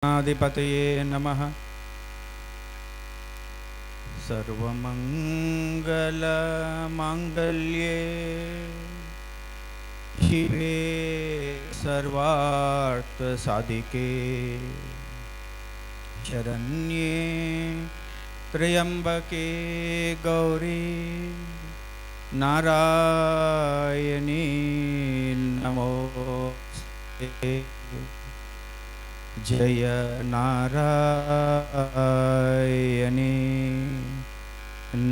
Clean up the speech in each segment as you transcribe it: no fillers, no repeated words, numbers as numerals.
आदिपतये नमः। सर्वमंगलमांगल्ये शिवे सर्वार्थसाधिके शरण्ये त्र्यंबके गौरी नारायणी नमोस्तुते। जय नारायणी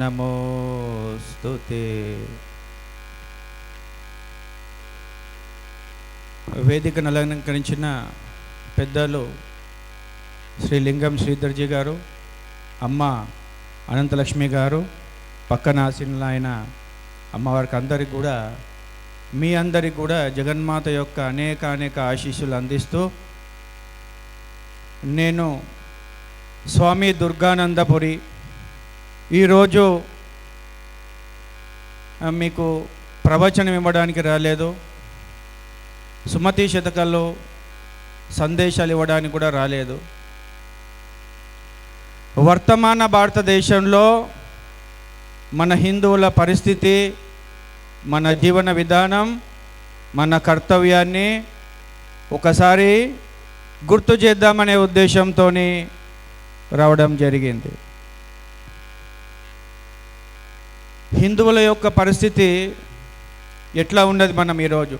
नमोस्तुते। వేదికను అలంకరించిన పెద్దలు శ్రీ లింగం శ్రీధర్జీ గారు, అమ్మ అనంతలక్ష్మి గారు, పక్కన ఆసీనులైన అమ్మవారికి అందరికి కూడా, మీ అందరికి కూడా జగన్మాత యొక్క అనేక ఆశీస్సులు అందిస్తూ, నేను స్వామి దుర్గానందపురి ఈరోజు మీకు ప్రవచనం ఇవ్వడానికి రాలేదు, సుమతి శతకాలు సందేశాలు ఇవ్వడానికి కూడా రాలేదు. వర్తమాన భారతదేశంలో మన హిందువుల పరిస్థితి, మన జీవన విధానం, మన కర్తవ్యాన్ని ఒకసారి గుర్తు చేద్దామనే ఉద్దేశంతో రావడం జరిగింది. హిందువుల యొక్క పరిస్థితి ఎట్లా ఉన్నది? మనం ఈరోజు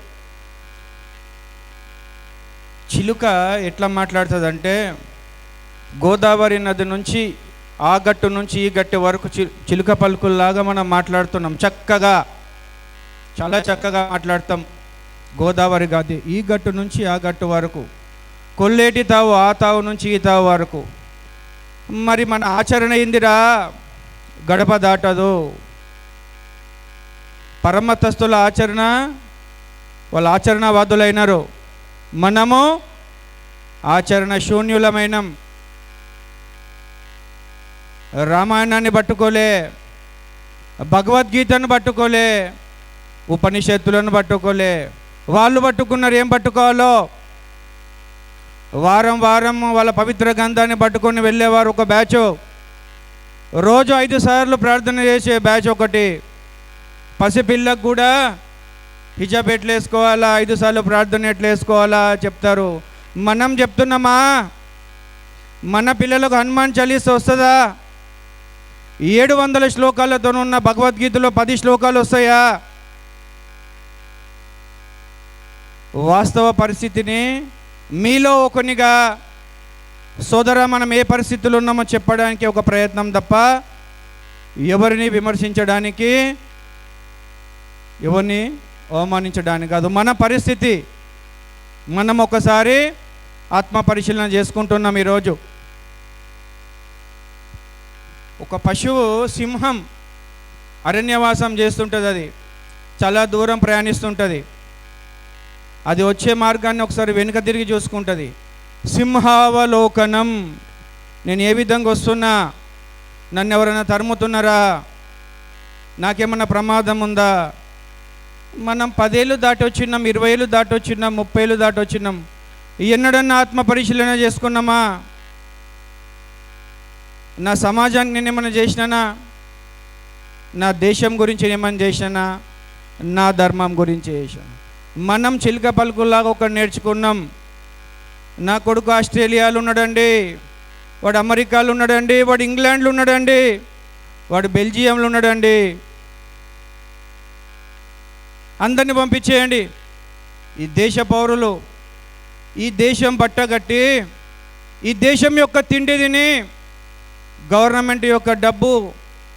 చిలుక ఎట్లా మాట్లాడుతుందంటే, గోదావరి నది నుంచి ఆ గట్టు నుంచి ఈ గట్టు వరకు చిలుక పలుకుల్లాగా మనం మాట్లాడుతున్నాం. చక్కగా, చాలా చక్కగా మాట్లాడతాం. గోదావరి గది ఈ గట్టు నుంచి ఆ గట్టు వరకు, కొల్లేటి తావు ఆ తావు నుంచి ఈ తావు వరకు. మరి మన ఆచరణ ఏందిరా? గడప దాటదు. పరమతస్తుల ఆచరణ, వాళ్ళు ఆచరణవాదులైనారు, మనము ఆచరణ శూన్యులమైనం. రామాయణాన్ని పట్టుకోలే, భగవద్గీతను పట్టుకోలే, ఉపనిషత్తులను పట్టుకోలే. వాళ్ళు పట్టుకున్నారు, ఏం పట్టుకోవాలో. వారం వాళ్ళ పవిత్ర గ్రంథాన్ని పట్టుకొని వెళ్ళేవారు ఒక బ్యాచ్. రోజు 5 సార్లు ప్రార్థన చేసే బ్యాచ్ ఒకటి. పసిపిల్లకు కూడా హిజాబ్ ఎట్లా వేసుకోవాలా, 5 సార్లు ప్రార్థన ఎట్లా వేసుకోవాలా చెప్తారు. మనం చెప్తున్నామా? మన పిల్లలకు హనుమాన్ చాలీసా వస్తుందా? 700 శ్లోకాలతో ఉన్న భగవద్గీతలో 10 శ్లోకాలు వస్తాయా? వాస్తవ పరిస్థితిని మీలో ఒకనిగా, సోదరా, మనం ఏ పరిస్థితుల్లో ఉన్నామో చెప్పడానికి ఒక ప్రయత్నం తప్ప ఎవరిని విమర్శించడానికి, ఎవరిని అవమానించడానికి కాదు. మన పరిస్థితి మనం ఒకసారి ఆత్మ పరిశీలన చేసుకుంటున్నాం. ఈరోజు ఒక పశువు, సింహం అరణ్యవాసం చేస్తుంటుంది. అది చాలా దూరం ప్రయాణిస్తుంటుంది. అది వచ్చే మార్గాన్ని ఒకసారి వెనుక తిరిగి చూసుకుంటుంది. సింహావలోకనం. నేను ఏ విధంగా వస్తున్నా, నన్ను ఎవరైనా తరుముతున్నారా, నాకేమన్నా ప్రమాదం ఉందా? మనం 10 ఏళ్ళు దాటి వచ్చినాం, 20 ఏళ్ళు దాటి వచ్చినాం, 30 ఏళ్ళు దాటి వచ్చినాం. ఎన్నడన్నా ఆత్మ పరిశీలన చేసుకున్నామా? నా సమాజానికి నేను ఏమైనా చేసినానా? నా దేశం గురించి ఏమైనా చేసినానా? నా ధర్మం గురించి చేశాను. మనం చిలుక పలుకుల్లాగా ఒకటి నేర్చుకున్నాం. నా కొడుకు ఆస్ట్రేలియాలో ఉన్నాడండి, వాడు అమెరికాలో ఉన్నాడండి, వాడు ఇంగ్లాండ్లో ఉన్నాడండి, వాడు బెల్జియంలో ఉన్నాడండి. అందరిని పంపించేయండి. ఈ దేశ పౌరులు ఈ దేశం బట్టగట్టి, ఈ దేశం యొక్క తిండి తిని, గవర్నమెంట్ యొక్క డబ్బు,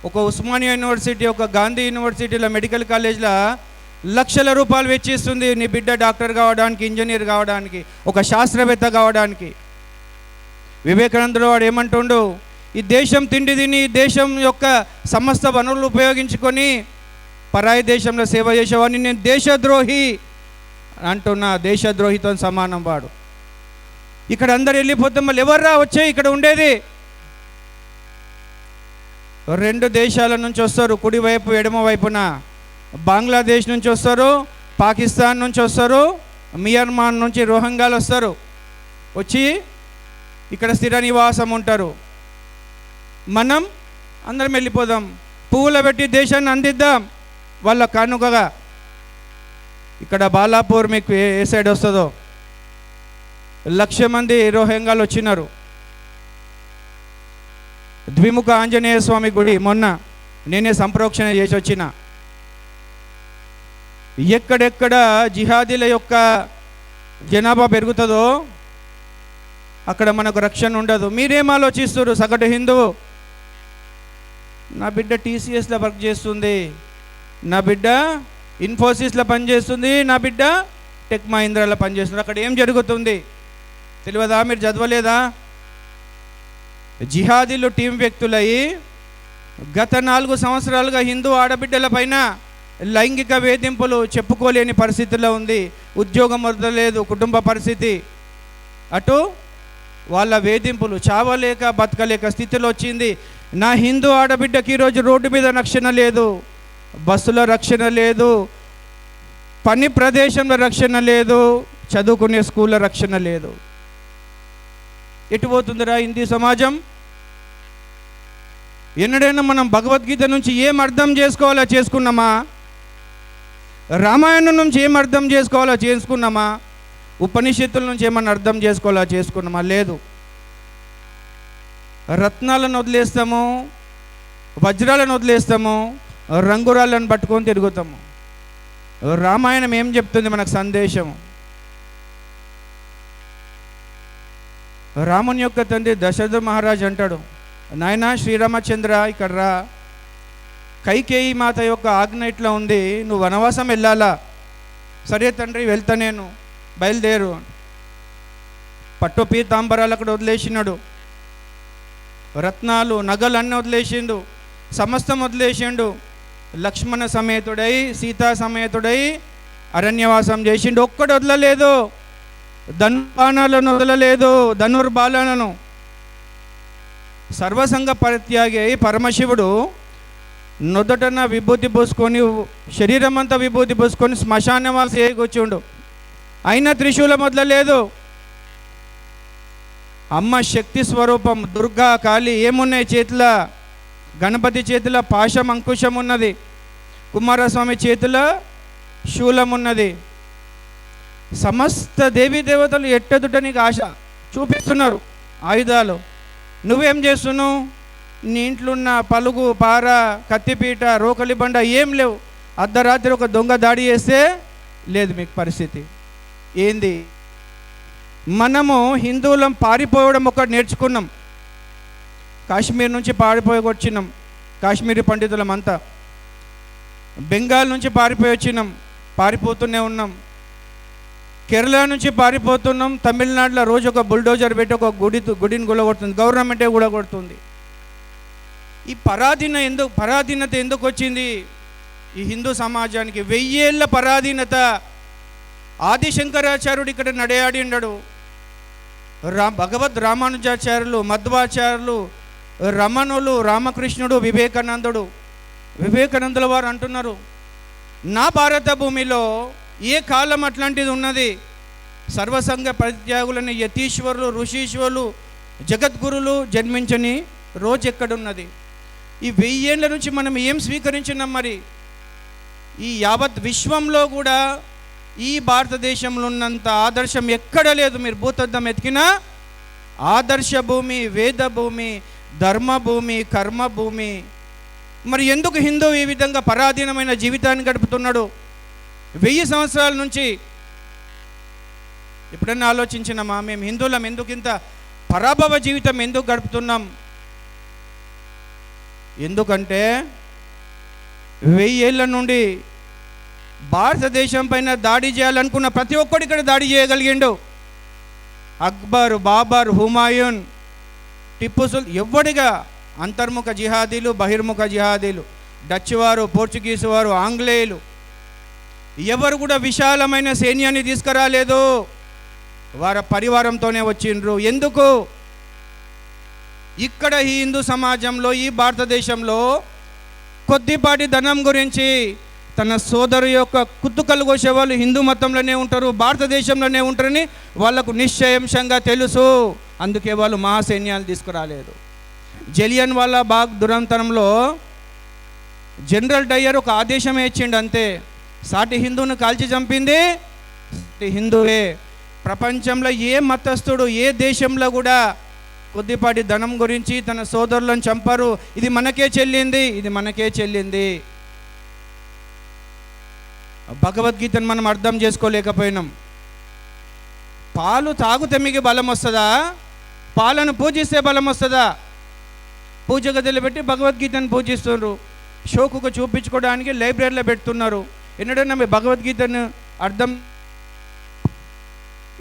ఒక ఉస్మానియా యూనివర్సిటీ, ఒక గాంధీ యూనివర్సిటీలో, మెడికల్ కాలేజ్లో లక్షల రూపాయలు వెచ్చిస్తుంది నీ బిడ్డ డాక్టర్ కావడానికి, ఇంజనీర్ కావడానికి, ఒక శాస్త్రవేత్త కావడానికి. వివేకానందుడు వాడు ఏమంటుండు? ఈ దేశం తిండి తిని, ఈ దేశం యొక్క సమస్త వనరులు ఉపయోగించుకొని పరాయి దేశంలో సేవ చేసేవాడిని నేను దేశద్రోహి అంటున్నా. దేశద్రోహితో సమానం వాడు. ఇక్కడ అందరు వెళ్ళిపోతే మళ్ళీ ఎవర్రా వచ్చే ఇక్కడ ఉండేది? 2 దేశాల నుంచి వస్తారు, కుడివైపు ఎడమ వైపున. బంగ్లాదేశ్ నుంచి వస్తారు, పాకిస్తాన్ నుంచి వస్తారు, మియన్మార్ నుంచి రోహింగ్యాలు వస్తారు. వచ్చి ఇక్కడ స్థిర నివాసం ఉంటారు. మనం అందరం వెళ్ళిపోదాం, పువ్వులు పెట్టి దేశాన్ని అందిద్దాం వాళ్ళ కానుకగా. ఇక్కడ బాలాపూర్ మీకు ఏ సైడ్ వస్తుందో 1,00,000 మంది రోహింగ్యాలు వచ్చినారు. ద్విముఖ ఆంజనేయ స్వామి గుడి మొన్న నేనే సంప్రోక్షణ చేసి వచ్చిన. ఎక్కడెక్కడ జిహాదీల యొక్క జనాభా పెరుగుతుందో అక్కడ మనకు రక్షణ ఉండదు. మీరేం ఆలోచిస్తారు? సగటు హిందువు, నా బిడ్డ టీసీఎస్లో వర్క్ చేస్తుంది, నా బిడ్డ ఇన్ఫోసిస్లో పనిచేస్తుంది, నా బిడ్డ టెక్ మహీంద్రాలో పనిచేస్తుంది. అక్కడ ఏం జరుగుతుంది తెలియదా? మీరు చదవలేదా? జిహాదీలు టీం వ్యక్తులయ్యి గత 4 సంవత్సరాలుగా హిందూ ఆడబిడ్డల పైన లైంగిక వేధింపులు చెప్పుకోలేని పరిస్థితిలో ఉంది. ఉద్యోగం వదలలేదు, కుటుంబ పరిస్థితి, అటు వాళ్ళ వేధింపులు, చావలేక బతకలేక స్థితిలో వచ్చింది. నా హిందూ ఆడబిడ్డకి ఈరోజు రోడ్డు మీద రక్షణ లేదు, బస్సులో రక్షణ లేదు, పని ప్రదేశంలో రక్షణ లేదు, చదువుకునే స్కూల్లో రక్షణ లేదు. ఎటు పోతుందిరా హిందూ సమాజం? ఎన్నడైనా మనం భగవద్గీత నుంచి ఏం అర్థం చేసుకోవాలో చేసుకున్నామా? రామాయణం నుంచి ఏం అర్థం చేసుకోవాలో చేసుకున్నామా? ఉపనిషత్తుల నుంచి ఏమన్నా అర్థం చేసుకోవాలో చేసుకున్నామా? లేదు. రత్నాలను వదిలేస్తాము, వజ్రాలను వదిలేస్తాము, రంగురాళ్ళను పట్టుకొని తిరుగుతాము. రామాయణం ఏం చెప్తుంది మనకు సందేశం? రాముని యొక్క తండ్రి దశరథ మహారాజ్ అంటాడు, నాయనా శ్రీరామచంద్ర ఇక్కడ రా, కైకేయి మాత యొక్క ఆజ్ఞ ఇట్లా ఉంది, నువ్వు వనవాసం వెళ్ళాలా? సరే తండ్రి వెళ్తా, నేను బయలుదేరు. పట్టు పీతాంబరాలు అక్కడ వదిలేసినాడు, రత్నాలు నగలు అన్నీ వదిలేసిండు, సమస్తం వదిలేసిండు. లక్ష్మణ సమేతుడై సీతా సమేతుడై అరణ్యవాసం చేసిండు. ఒక్కడు వదలలేదు, ధనుర్బాణాలను వదలలేదు, ధనుర్బాణాలను. సర్వసంగ పరిత్యాగి అయి పరమశివుడు నుదుటన విభూతి పూసుకొని, శరీరం అంతా విభూతి పూసుకొని శ్మశానవాసి కూర్చుండు. అయినా త్రిశూలం వదలలేదు. అమ్మ శక్తి స్వరూపం దుర్గా కాళీ ఏమున్నాయి చేతిలో? గణపతి చేతిలో పాశం అంకుశం ఉన్నది, కుమారస్వామి చేతిలో శూలం ఉన్నది. సమస్త దేవీ దేవతలు ఎట్టదుట నీకు ఆశ చూపిస్తున్నారు ఆయుధాలు. నువ్వేం చేస్తున్నావు? నీ ఇంట్లో ఉన్న పలుగు, పార, కత్తిపీట, రోకలి బండ ఏం లేవు. అర్ధరాత్రి ఒక దొంగ దాడి చేస్తే లేదు మీకు పరిస్థితి. ఏంది? మనము హిందువులం పారిపోవడం ఒకటి నేర్చుకున్నాం. కాశ్మీర్ నుంచి పారిపోయి వచ్చినాం, కాశ్మీరీ పండితులం అంతా. బెంగాల్ నుంచి పారిపోయి వచ్చినాం, పారిపోతూనే ఉన్నాం. కేరళ నుంచి పారిపోతున్నాం. తమిళనాడులో రోజు ఒక బుల్డోజర్ పెట్టి ఒక గుడిని గులగొడుతుంది, గవర్నమెంటే కూడా కొడుతుంది. ఈ పరాధీనత ఎందుకు వచ్చింది ఈ హిందూ సమాజానికి? 1000 ఏళ్ళ పరాధీనత. ఆదిశంకరాచార్యుడు ఇక్కడ నడయాడి ఉన్నాడు. భగవద్ రామానుజాచార్యులు, మధ్వాచార్యులు, రమణులు, రామకృష్ణుడు, వివేకానందుల వారు అంటున్నారు, నా భారత భూమిలో ఏ కాలం అట్లాంటిది ఉన్నది? సర్వసంగ పరిత్యాగులని యతీశ్వరులు, ఋషీశ్వరులు, జగద్గురులు జన్మించని రోజు ఎక్కడున్నది? ఈ 1000 ఏళ్ళ నుంచి మనం ఏం స్వీకరించినాం? మరి ఈ యావత్ విశ్వంలో కూడా ఈ భారతదేశంలో ఉన్నంత ఆదర్శం ఎక్కడ లేదు. మీరు భూతద్దం ఎతికినా ఆదర్శ భూమి, వేద భూమి, ధర్మభూమి, కర్మభూమి. మరి ఎందుకు హిందూ ఈ విధంగా పరాధీనమైన జీవితాన్ని గడుపుతున్నాడు 1000 సంవత్సరాల నుంచి? ఎప్పుడన్నా ఆలోచించినామా? మేము హిందువులం ఎందుకు ఇంత పరాభవ జీవితం ఎందుకు గడుపుతున్నాం? ఎందుకంటే 1000 ఏళ్ళ నుండి భారతదేశం పైన దాడి చేయాలనుకున్న ప్రతి ఒక్కడు ఇక్కడ దాడి చేయగలిగిండు. అక్బర్, బాబర్, హుమాయూన్, టిప్పు ఎవ్వడిగా అంతర్ముఖ జిహాదీలు, బహిర్ముఖ జిహాదీలు, డచ్ వారు, పోర్చుగీసు వారు, ఆంగ్లేయులు ఎవరు కూడా విశాలమైన సైన్యాన్ని తీసుకురాలేదు. వారి పరివారంతోనే వచ్చిండ్రు. ఎందుకు? ఇక్కడ ఈ హిందూ సమాజంలో, ఈ భారతదేశంలో కొద్దిపాటి ధనం గురించి తన సోదరు యొక్క కుత్తుకలు కోసే వాళ్ళు హిందూ మతంలోనే ఉంటారు, భారతదేశంలోనే ఉంటారని వాళ్లకు నిశ్చయాంశంగా తెలుసు. అందుకే వాళ్ళు మహాసైన్యాలు తీసుకురాలేదు. జలియన్ వాలా బాగ్ దురంతరంలో జనరల్ డయ్యర్ ఒక ఆదేశం ఇచ్చిండు అంతే. సాటి హిందువును కాల్చి చంపింది హిందువే. ప్రపంచంలో ఏ మతస్థుడు ఏ దేశంలో కూడా కొద్దిపాటి ధనం గురించి తన సోదరులను చంపరు. ఇది మనకే చెల్లింది, ఇది మనకే చెల్లింది. భగవద్గీతను మనం అర్థం చేసుకోలేకపోయినాం. పాలు తాగుతే మీకు బలం వస్తుందా? పాలను పూజిస్తే బలం వస్తుందా? పూజ గదిలో పెట్టి భగవద్గీతను పూజిస్తున్నారు. షోకుగా చూపించుకోవడానికి లైబ్రరీలో పెడుతున్నారు. ఎన్నడన్నా మీ భగవద్గీతను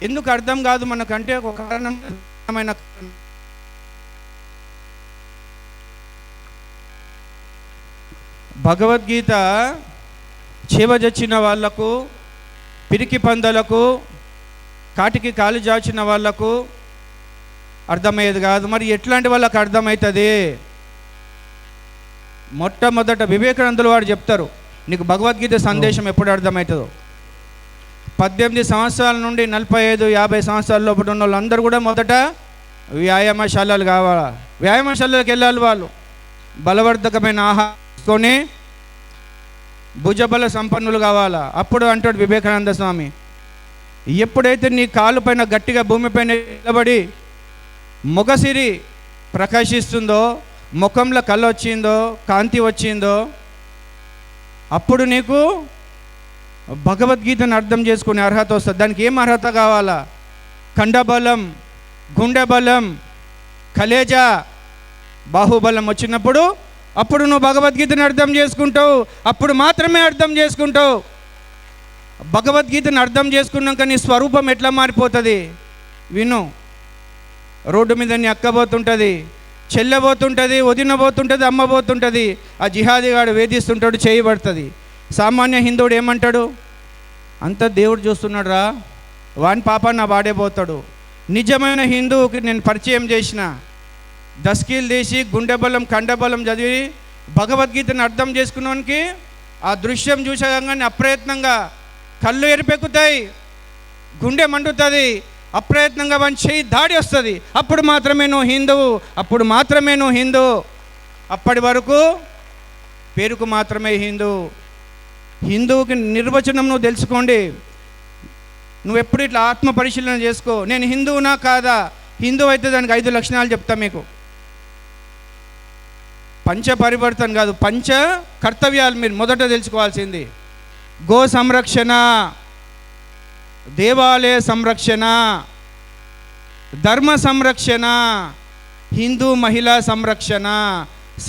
ఎందుకు అర్థం కాదు మనకంటే ఒక కారణమైన భగవద్గీత చేవజచ్చిన వాళ్లకు, పిరికి పందలకు, కాటికి కాలు జాచిన వాళ్లకు అర్థమయ్యేది కాదు. మరి ఎట్లాంటి వాళ్ళకి అర్థమవుతుంది? మొట్టమొదట వివేకానందులు వారు చెప్తారు, నీకు భగవద్గీత సందేశం ఎప్పుడు అర్థమవుతుందో. 18 సంవత్సరాల నుండి 45-50 సంవత్సరాల లోపల ఉన్న వాళ్ళందరూ కూడా మొదట వ్యాయామశాలలు కావాలా, వ్యాయామశాలలకు వెళ్ళాలి. వాళ్ళు బలవర్ధకమైన ఆహారం తీసుకొని భుజబల సంపన్నులు కావాలా. అప్పుడు అంటాడు వివేకానంద స్వామి, ఎప్పుడైతే నీ కాలు పైన గట్టిగా భూమిపైన నిలబడి మొగసిరి ప్రకాశిస్తుందో, ముఖంలో కళ్ళు వచ్చిందో, కాంతి వచ్చిందో, అప్పుడు నీకు భగవద్గీతను అర్థం చేసుకునే అర్హత వస్తుంది. దానికి ఏం అర్హత కావాలా? కండబలం, గుండె బలం, కలేజా, బాహుబలం వచ్చినప్పుడు అప్పుడు నువ్వు భగవద్గీతను అర్థం చేసుకుంటావు. అప్పుడు మాత్రమే అర్థం చేసుకుంటావు. భగవద్గీతను అర్థం చేసుకున్నాక నీ స్వరూపం ఎట్లా మారిపోతుంది విను. రోడ్డు మీద నీ అక్కబోతుంటుంది, చెల్లెబోతుంటుంది, వదినబోతుంటుంది, అమ్మబోతుంటుంది. ఆ జిహాదీగాడు వేధిస్తుంటాడు, చేయబడుతుంది. సామాన్య హిందువుడు ఏమంటాడు? అంత దేవుడు చూస్తున్నాడు రా, వాని పాప నా వాడేపోతాడు. నిజమైన హిందువుకి నేను పరిచయం చేసిన, దస్కీలు తీసి గుండె బలం కండబలం చదివి భగవద్గీతను అర్థం చేసుకున్నానికి ఆ దృశ్యం చూసగానే అప్రయత్నంగా కళ్ళు ఎరిపెక్కుతాయి, గుండె మండుతుంది, అప్రయత్నంగా వాని చేయి దాడి వస్తుంది. అప్పుడు మాత్రమే నువ్వు హిందువు, అప్పుడు మాత్రమే నువ్వు హిందువు. అప్పటి వరకు పేరుకు మాత్రమే హిందువు. హిందువుకి నిర్వచనం నువ్వు తెలుసుకోండి. నువ్వు ఎప్పుడు ఇట్లా ఆత్మ పరిశీలన చేసుకో, నేను హిందువునా కాదా? హిందువు అయితే దానికి 5 లక్షణాలు చెప్తా మీకు. పంచ పరివర్తన కాదు, పంచ కర్తవ్యాలు మీరు మొదట తెలుసుకోవాల్సింది. గో సంరక్షణ, దేవాలయ సంరక్షణ, ధర్మ సంరక్షణ, హిందూ మహిళా సంరక్షణ,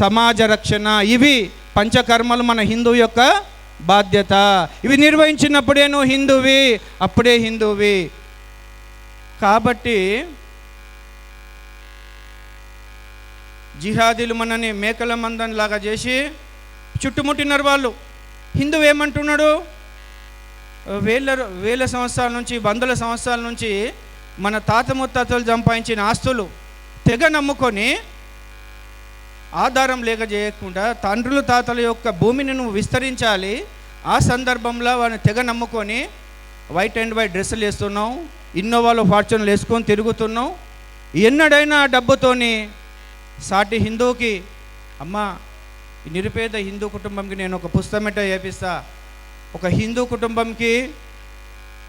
సమాజ రక్షణ. ఇవి పంచకర్మలు మన హిందువు యొక్క బాధ్యత. ఇవి నిర్వహించినప్పుడే నువ్వు హిందువి, అప్పుడే హిందువి. కాబట్టి జిహాదీలు మనని మేకల మందంలాగా చేసి చుట్టుముట్టినారు. వాళ్ళు హిందువు ఏమంటున్నాడు? వేల సంవత్సరాల నుంచి, వందల సంవత్సరాల నుంచి మన తాత ముత్తాతలు సంపాదించిన ఆస్తులు తెగ నమ్ముకొని ఆధారం లేక చేయకుండా తండ్రులు తాతల యొక్క భూమిని నువ్వు విస్తరించాలి. ఆ సందర్భంలో వాడిని తెగ నమ్ముకొని వైట్ అండ్ వైట్ డ్రెస్సులు వేస్తున్నావు, ఇన్నోవాలో ఫార్చ్యూన్లు వేసుకొని తిరుగుతున్నావు. ఎన్నడైనా డబ్బుతోని సాటి హిందువుకి, అమ్మ ఈ నిరుపేద హిందూ కుటుంబంకి నేను ఒక పుస్తకమేట చేపిస్తా, ఒక హిందూ కుటుంబంకి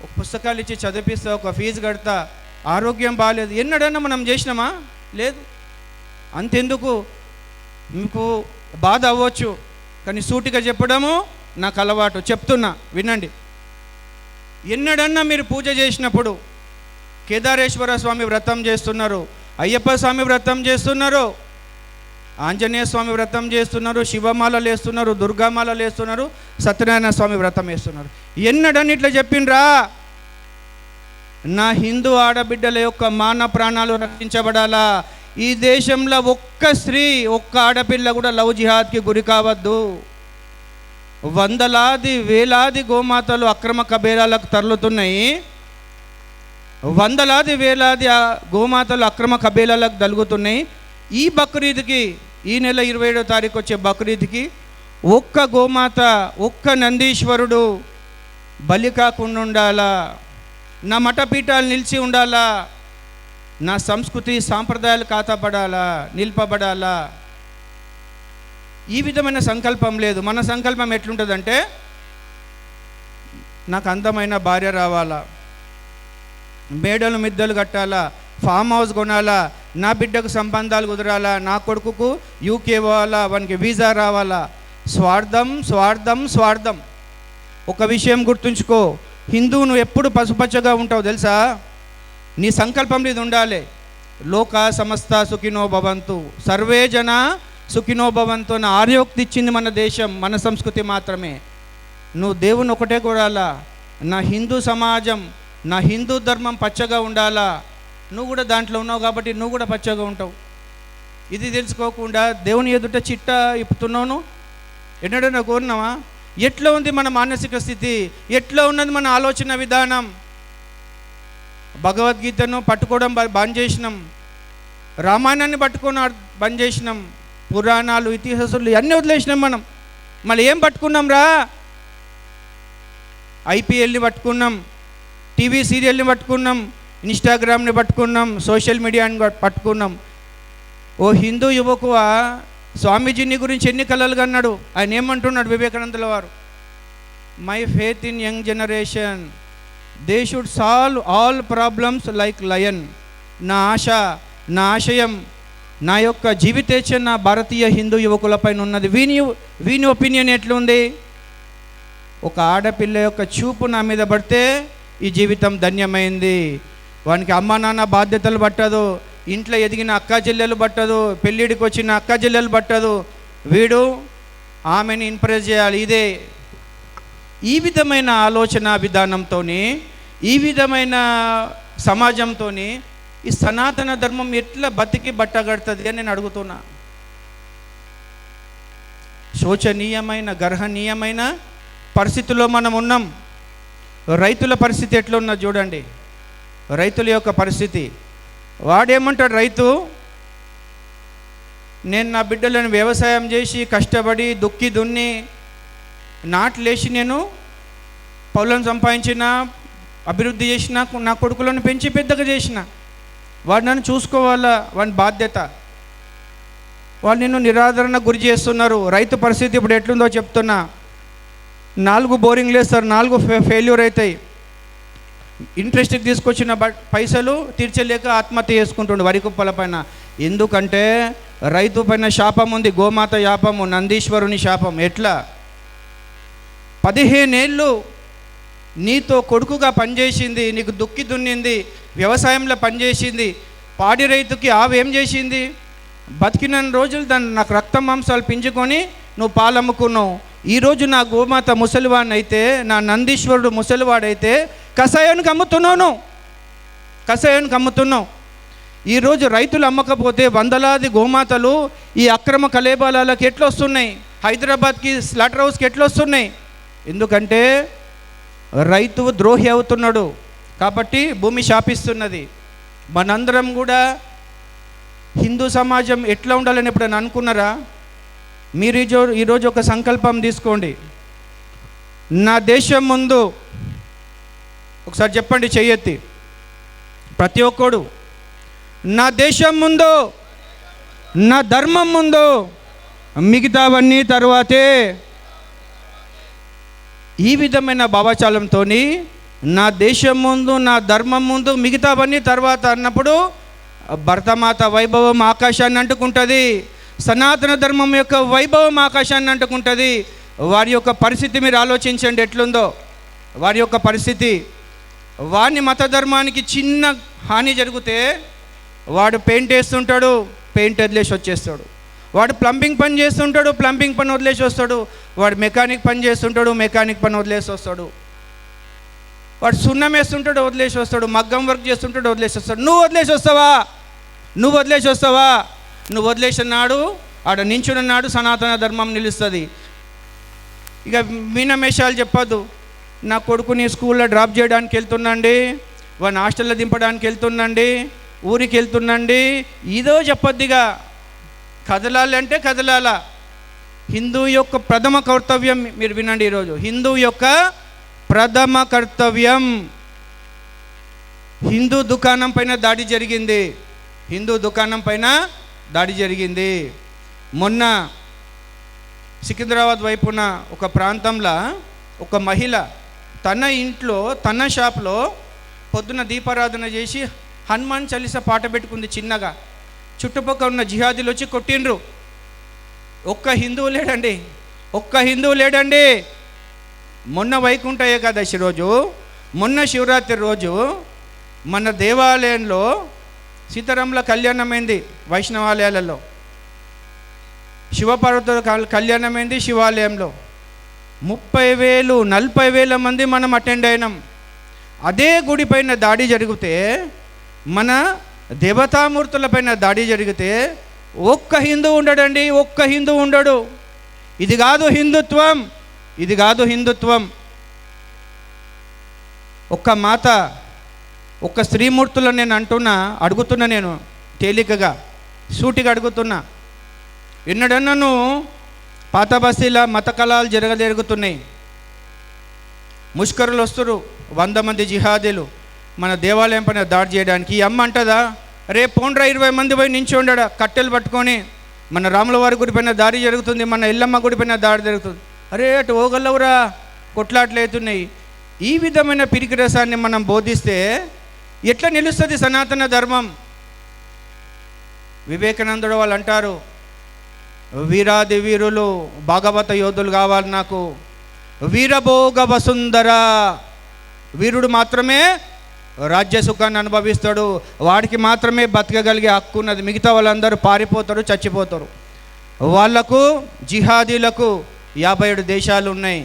ఒక పుస్తకాలు ఇచ్చి చదివిస్తా, ఒక ఫీజు కడతా, ఆరోగ్యం బాగాలేదు. ఎన్నడైనా మనం చేసినామా? లేదు. అంతెందుకు, మీకు బాధ అవ్వచ్చు, కానీ సూటిగా చెప్పడము నాకు అలవాటు. చెప్తున్నా వినండి. ఎన్నడన్నా మీరు పూజ చేసినప్పుడు కేదారేశ్వర స్వామి వ్రతం చేస్తున్నారు, అయ్యప్ప స్వామి వ్రతం చేస్తున్నారు, ఆంజనేయ స్వామి వ్రతం చేస్తున్నారు, శివమాలలు వేస్తున్నారు, దుర్గామాలలు వేస్తున్నారు, సత్యనారాయణ స్వామి వ్రతం వేస్తున్నారు. ఎన్నడని ఇట్లా చెప్పిండ్రా? నా హిందూ ఆడబిడ్డల యొక్క మాన ప్రాణాలు రక్షించబడాలా. ఈ దేశంలో ఒక్క స్త్రీ, ఒక్క ఆడపిల్ల కూడా లవ్ జిహాద్కి గురి కావద్దు. వందలాది వేలాది గోమాతలు అక్రమ కబేరాలకు తరలుతున్నాయి. వందలాది వేలాది గోమాతలు అక్రమ కబేలాలకు తలుగుతున్నాయి. ఈ బక్రీద్కి, ఈ నెల 27వ తారీఖు వచ్చే బక్రీద్కి ఒక్క గోమాత, ఒక్క నందీశ్వరుడు బలి కాకుండా ఉండాలా. నా మఠపీఠాలు నిలిచి ఉండాలా. నా సంస్కృతి సాంప్రదాయాలు కాపాడాలా, నిలపబడాలా. ఈ విధమైన సంకల్పం లేదు. మన సంకల్పం ఎట్లుంటుందంటే, నాకు అందమైన భార్య రావాలా, మేడలు మిద్దలు కట్టాలా, ఫామ్ హౌస్ కొనాలా, నా బిడ్డకు సంబంధాలు కుదరాలా, నా కొడుకుకు యూకే పోవాలా, వానికి వీసా రావాలా. స్వార్థం స్వార్థం స్వార్థం. ఒక విషయం గుర్తుంచుకో, హిందువు నువ్వు ఎప్పుడు పసుపచ్చగా ఉంటావు తెలుసా? నీ సంకల్పం ఇది ఉండాలి. లోక సమస్త సుఖినో భవంతు, సర్వే జన సుఖినో భవంతు అని ఆర్యోక్తి ఇచ్చింది మన దేశం, మన సంస్కృతి మాత్రమే. నువ్వు దేవుని ఒకటే కోరాలా, నా హిందూ సమాజం, నా హిందూ ధర్మం పచ్చగా ఉండాలా. నువ్వు కూడా దాంట్లో ఉన్నావు కాబట్టి నువ్వు కూడా పచ్చగా ఉంటావు. ఇది తెలుసుకోకుండా దేవుని ఎదుట చిట్ట ఇప్పుతున్నావు. ఎన్నడన్నా కోరినావా? ఎట్లా ఉంది మన మానసిక స్థితి, ఎట్లా ఉన్నది మన ఆలోచన విధానం? భగవద్గీతను పట్టుకోవడం బంద్ చేసినాం, రామాయణాన్ని పట్టుకొని బంద్ చేసినాం, పురాణాలు ఇతిహాసాలు అన్నీ వదిలేసినాం మనం. మళ్ళీ ఏం పట్టుకున్నాం రా? ఐపీఎల్ని పట్టుకున్నాం, టీవీ సీరియల్ని పట్టుకున్నాం, ఇన్స్టాగ్రామ్ని పట్టుకున్నాం, సోషల్ మీడియాని పట్టుకున్నాం. ఓ హిందూ యువకువా, స్వామీజీని గురించి ఎన్ని కలలు కన్నాడు. ఆయన ఏమంటున్నాడు వివేకానందుల వారు? My faith in young generation, they should solve all problems like lion. నా ఆశ, నా ఆశయం, నా యొక్క జీవితేచ్ఛ నా భారతీయ హిందూ యువకులపైన ఉన్నది. వీని ఒపీనియన్ ఎట్లుంది? ఒక ఆడపిల్ల యొక్క చూపు నా మీద పడితే ఈ జీవితం ధన్యమైంది. వానికి అమ్మ నాన్న బాధ్యతలు పట్టదు, ఇంట్లో ఎదిగిన అక్క చెల్లెలు పట్టదు, పెళ్ళిడికి వచ్చిన అక్క చెల్లెలు పట్టదు, వీడు ఆమెని ఇంప్రెస్ చేయాలి. ఇదే ఈ విధమైన ఆలోచన విధానంతో, ఈ విధమైన సమాజంతో ఈ సనాతన ధర్మం ఎట్లా బతికి బట్టగడుతుంది అని నేను అడుగుతున్నా. శోచనీయమైన గర్హనీయమైన పరిస్థితుల్లో మనం ఉన్నాం. రైతుల పరిస్థితి ఎట్లా ఉన్నది చూడండి. రైతుల యొక్క పరిస్థితి, వాడేమంటాడు రైతు? నేను నా బిడ్డలను వ్యవసాయం చేసి కష్టపడి దుక్కి దున్ని నాట్లేసి నేను పొలం సంపాదించిన, అభివృద్ధి చేసిన, నా కొడుకులను పెంచి పెద్దగా చేసిన, వాడు నన్ను చూసుకోవాలా, వాని బాధ్యత. వాళ్ళు నిన్ను నిరాదరణ గురి చేస్తున్నారు. రైతు పరిస్థితి ఇప్పుడు ఎట్లుందో చెప్తున్నా. 4 బోరింగ్లు వేస్తారు, 4 ఫెయిల్యూర్ అవుతాయి. ఇంట్రెస్ట్కి తీసుకొచ్చిన పైసలు తీర్చలేక ఆత్మహత్య చేసుకుంటుండు వరి కుప్పల పైన. ఎందుకంటే రైతు పైన శాపం ఉంది, గోమాత శాపము, నందీశ్వరుని శాపం. ఎట్లా? 15 ఏళ్ళు నీతో కొడుకుగా పనిచేసింది, నీకు దుక్కి దున్నింది, వ్యవసాయంలో పనిచేసింది. పాడి రైతుకి ఆవేం చేసింది? బతికిన రోజులు నాకు రక్త మాంసాలు పింజుకొని నువ్వు పాలమ్ముకున్నావు. ఈరోజు నా గోమాత ముసలివాడిని అయితే, నా నందీశ్వరుడు ముసలివాడైతే కషాయానికి అమ్ముతున్నావు. ఈరోజు రైతులు అమ్మకపోతే వందలాది గోమాతలు ఈ అక్రమ కలేబాలకు ఎట్లా వస్తున్నాయి? హైదరాబాద్కి స్లాటర్ హౌస్కి ఎట్లా వస్తున్నాయి? ఎందుకంటే రైతు ద్రోహి అవుతున్నాడు కాబట్టి భూమి శాపిస్తున్నది. మనందరం కూడా హిందూ సమాజం ఎట్లా ఉండాలని ఎప్పుడైనా అనుకున్నారా? మీరు ఈరోజు ఒక సంకల్పం తీసుకోండి. నా దేశం ముందు, ఒకసారి చెప్పండి చెయ్యెత్తి ప్రతి ఒక్కడు, నా దేశం ముందు, నా ధర్మం ముందు, మిగతావన్నీ తర్వాతే. ఈ విధమైన భావచాలంతో నా దేశం ముందు, నా ధర్మం ముందు, మిగతావన్నీ తర్వాత అన్నప్పుడు భరతమాత వైభవం ఆకాశాన్ని అంటుకుంటుంది. సనాతన ధర్మం యొక్క వైభవం ఆకాశాన్ని అంటుకుంటుంది. వారి యొక్క పరిస్థితి మీరు ఆలోచించండి ఎట్లుందో. వారి యొక్క పరిస్థితి, వాని మత ధర్మానికి చిన్న హాని జరిగితే వాడు పెయింట్ వేస్తుంటాడు, పెయింట్ వదిలేసి వచ్చేస్తాడు. వాడు ప్లంబింగ్ పని చేస్తుంటాడు, ప్లంబింగ్ పని వదిలేసి వస్తాడు. వాడు మెకానిక్ పని చేస్తుంటాడు, మెకానిక్ పని వదిలేసి వస్తాడు. వాడు సున్నం వేస్తుంటాడు, వదిలేసి వస్తాడు. మగ్గం వర్క్ చేస్తుంటాడు, వదిలేసి వస్తాడు. నువ్వు వదిలేసి వస్తావా? నువ్వు వదిలేసినాడు ఆడ నించున్నాడు సనాతన ధర్మం నిలుస్తుంది. ఇక మీనమేషాలు చెప్పొద్దు. నా కొడుకుని స్కూల్లో డ్రాప్ చేయడానికి వెళ్తున్నాండి, వాడిని హాస్టల్లో దింపడానికి వెళ్తున్నాండి, ఊరికి వెళ్తున్నాండి, ఇదో చెప్పొద్దిగా. కదలాలంటే కదలాలా. హిందూ యొక్క ప్రథమ కర్తవ్యం మీరు వినండి. ఈరోజు హిందూ యొక్క ప్రథమ కర్తవ్యం హిందూ దుకాణం పైన దాడి జరిగింది. హిందూ దుకాణం పైన దాడి జరిగింది. మొన్న సికింద్రాబాద్ వైపున ఒక ప్రాంతంలో ఒక మహిళ తన ఇంట్లో తన షాప్లో పొద్దున దీపారాధన చేసి హనుమాన్ చాలీసా పాట పెట్టుకుంది చిన్నగా. చుట్టుపక్కల ఉన్న జిహాదీలు వచ్చి కొట్టిండ్రు. ఒక్క హిందువు లేడండి, ఒక్క హిందువు లేడండి. మొన్న వైకుంఠ ఏకాదశి రోజు, మొన్న శివరాత్రి రోజు మన దేవాలయంలో సీతారాముల కళ్యాణమైంది. వైష్ణవాలయాలలో శివపార్వతుల కళ్యాణమైంది. శివాలయంలో 30,000 40,000 మంది మనం అటెండ్ అయినాం. అదే గుడి పైన దాడి జరిగితే, మన దేవతామూర్తుల పైన దాడి జరిగితే ఒక్క హిందువు ఉండడండి, ఒక్క హిందువు ఉండడు. ఇది కాదు హిందుత్వం, ఇది కాదు హిందుత్వం. ఒక్క మాత, ఒక్క స్త్రీమూర్తులను నేను అడుగుతున్నా, నేను తేలికగా సూటిగా అడుగుతున్నా. ఎన్నడన్నను పాత బస్తీల మత కళాలు జరుగుతున్నాయి. ముష్కరులు వస్తురు, 100 మంది జిహాదీలు మన దేవాలయం పైన దాడి చేయడానికి. ఈ అమ్మ అంటదా, రేపు పోండ్రా 20 మంది పోయి నించోండా కట్టెలు పట్టుకొని, మన రాములవారి గుడి పైన దాడి జరుగుతుంది, మన ఎల్లమ్మ గుడి పైన దాడి జరుగుతుంది. అరే అటు ఓగల్లవురా, కొట్లాట్లు అవుతున్నాయి. ఈ విధమైన పిరికి రసాన్ని మనం బోధిస్తే ఎట్లా నిలుస్తుంది సనాతన ధర్మం? వివేకానందుడు వాళ్ళు అంటారు, వీరాది వీరులు భాగవత యోధులు కావాలి నాకు. వీరభోగ వసుంధర, వీరుడు మాత్రమే రాజ్య సుఖాన్ని అనుభవిస్తాడు, వాడికి మాత్రమే బతకగలిగే హక్కు ఉన్నది. మిగతా వాళ్ళందరూ పారిపోతారు, చచ్చిపోతారు. వాళ్లకు జిహాదీలకు 57 దేశాలు ఉన్నాయి,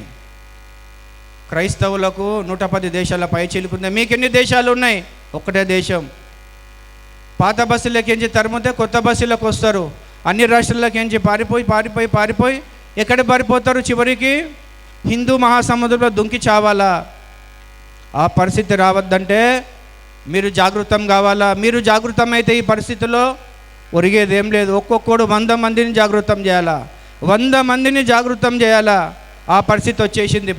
క్రైస్తవులకు 110 దేశాల పై చిలుకుంది. మీకు ఎన్ని దేశాలు ఉన్నాయి? ఒకటే దేశం. పాత బస్సులకించి తరిమితే కొత్త బస్సులకు వస్తారు. అన్ని రాష్ట్రాలకించి పారిపోయి ఎక్కడ పారిపోతారు? చివరికి హిందూ మహాసముద్రంలో దుంకి చావాలా? ఆ పరిస్థితి రావద్దంటే మీరు జాగృతం కావాలా. మీరు జాగృతం అయితే ఈ పరిస్థితిలో ఒరిగేది ఏం లేదు. ఒక్కొక్కడు 100 మందిని జాగృతం చేయాలా, 100 మందిని జాగృతం చేయాలా. ఆ పరిస్థితి వచ్చేసింది.